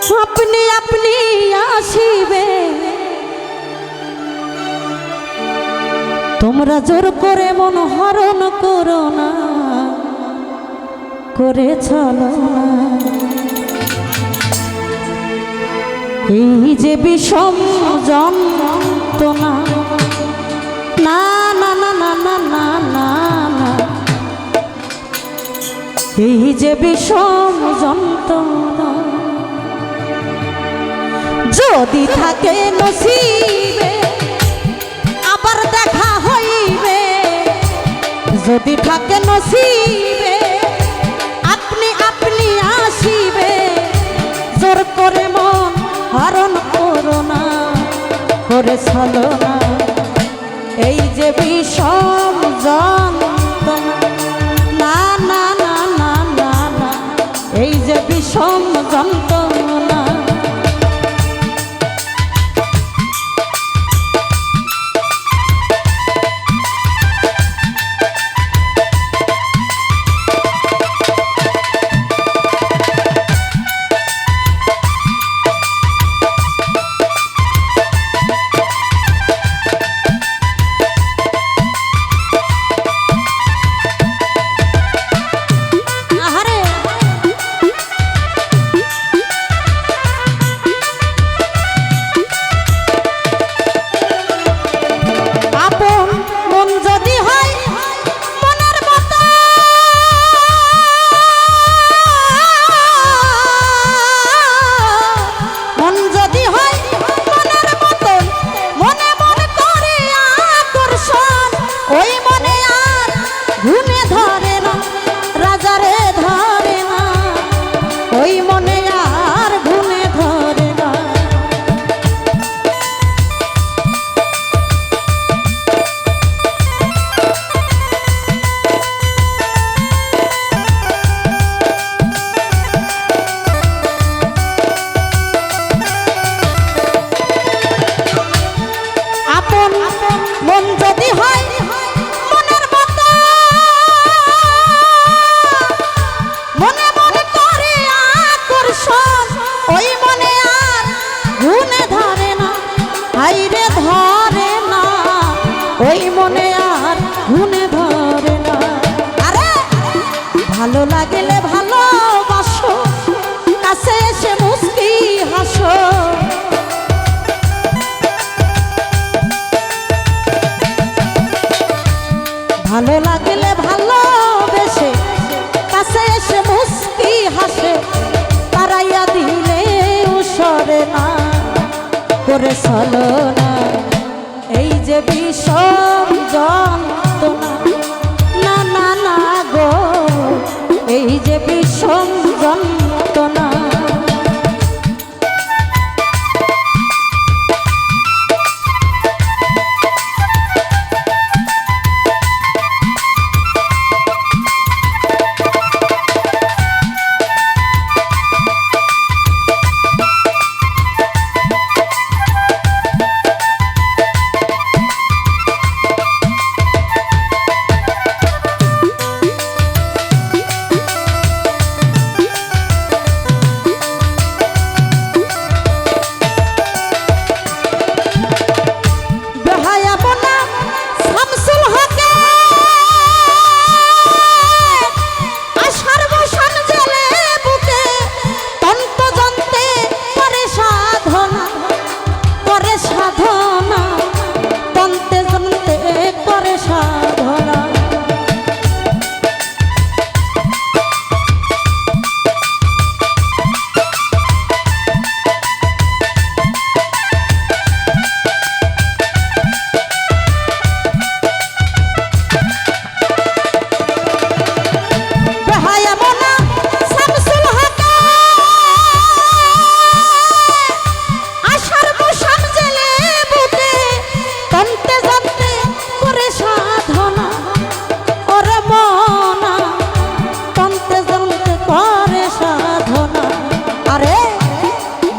আপনি আপনি আসিবে তোমরা জোর করে মন হরণ করো না করে চলো এই যে বিষম যন্ত্রণা না না না না না না না না এই যে বিষম যন্ত্রণা যদি থাকে নসিবে আবার দেখা হইবে যদি থাকে নসিবে আপনি আপনি আসিবে জোর করে মন হরণ করো না করে চলো না এই যে বিষম যন্ত্রণা না না না না না না এই যে বিষম যন্ত্রণা ভালো লাগলে ভালোবাসো কাছে এসে মুস্কি হাসো ভালো লাগলে ভালোবেসে কাছে এসে মুস্কি হাসে তারাইয়া দিলে উসরে না করে চলো না এই যে বিষম যন্ত্রণা না না না গো এই যে বিষম যন্ত্রণা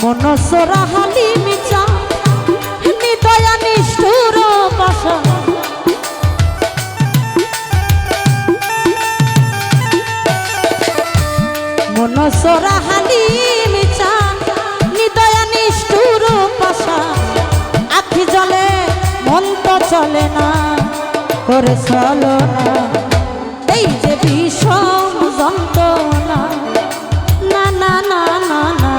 মনসরা হালিমি চা নিদয়া নিষ্ঠুর পাশা মনসরা হালিমি চা করে ছলনা এই যে বিষম যন্ত্রণা না না না না না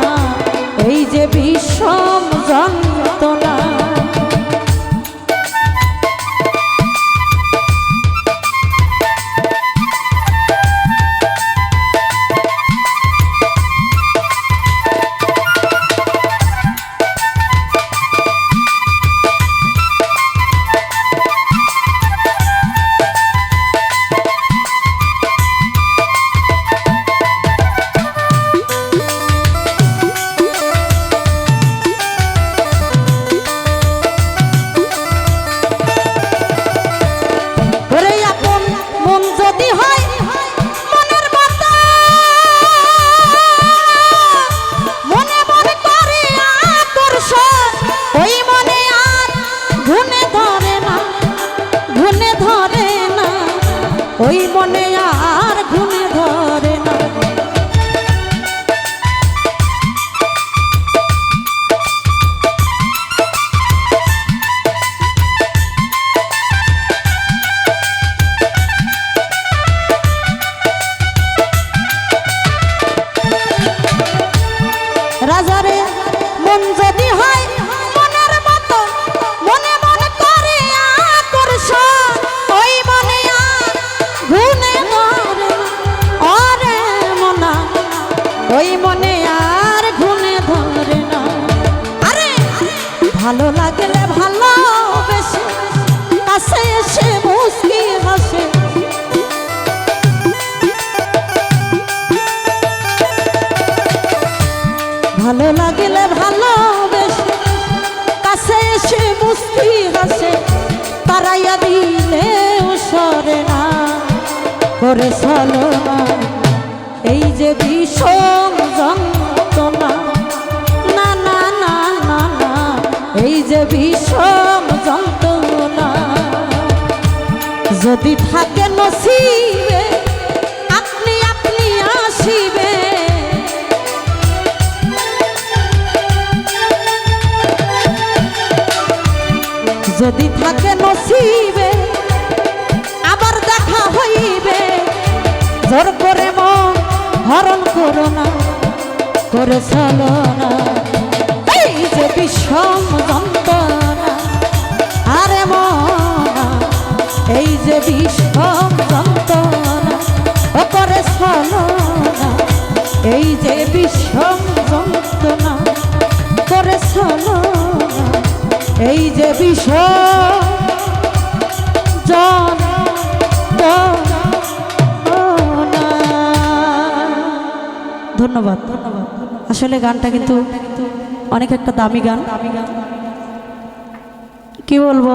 এই যে বিষম যন্ত্রণা ওই মনে আর ঘুমে ধরে না রাজারে মন যদি হয় মনের মতো মনে মনে করে আকর্ষণ ওই মনে ঘুনে ধরে ওরে মনা ওই মনে আর ঘুনে ধরে না আরে ভালো লাগলে ভালোবেসে কাছে এসে মুস্কি হাসে ভালো লাগলে ভালোবেসে কাছে এসে মুস্কি হাসে তারাইয়া দিলে সরে না করে ছলনা এই যে বিষম যন্ত্রণা না না না না না এই যে বিষম যন্ত্রণা যদি থাকে নসিবে আপনি আপনি আসিবে যদি থাকে নসিবে আবার দেখা হইবে জোর করে মন হরণ করো না করে ছলনা এই যে বিষম যন্ত্রণা আরে মনা এই যে বিষম যন্ত্রণা ও করে ছলনা এই যে বিষম যন্ত্রণা করে ছলনা এই যে বিষম ধন্যবাদ আসলে গানটা কিন্তু অনেক একটা দামি গান কি বলবো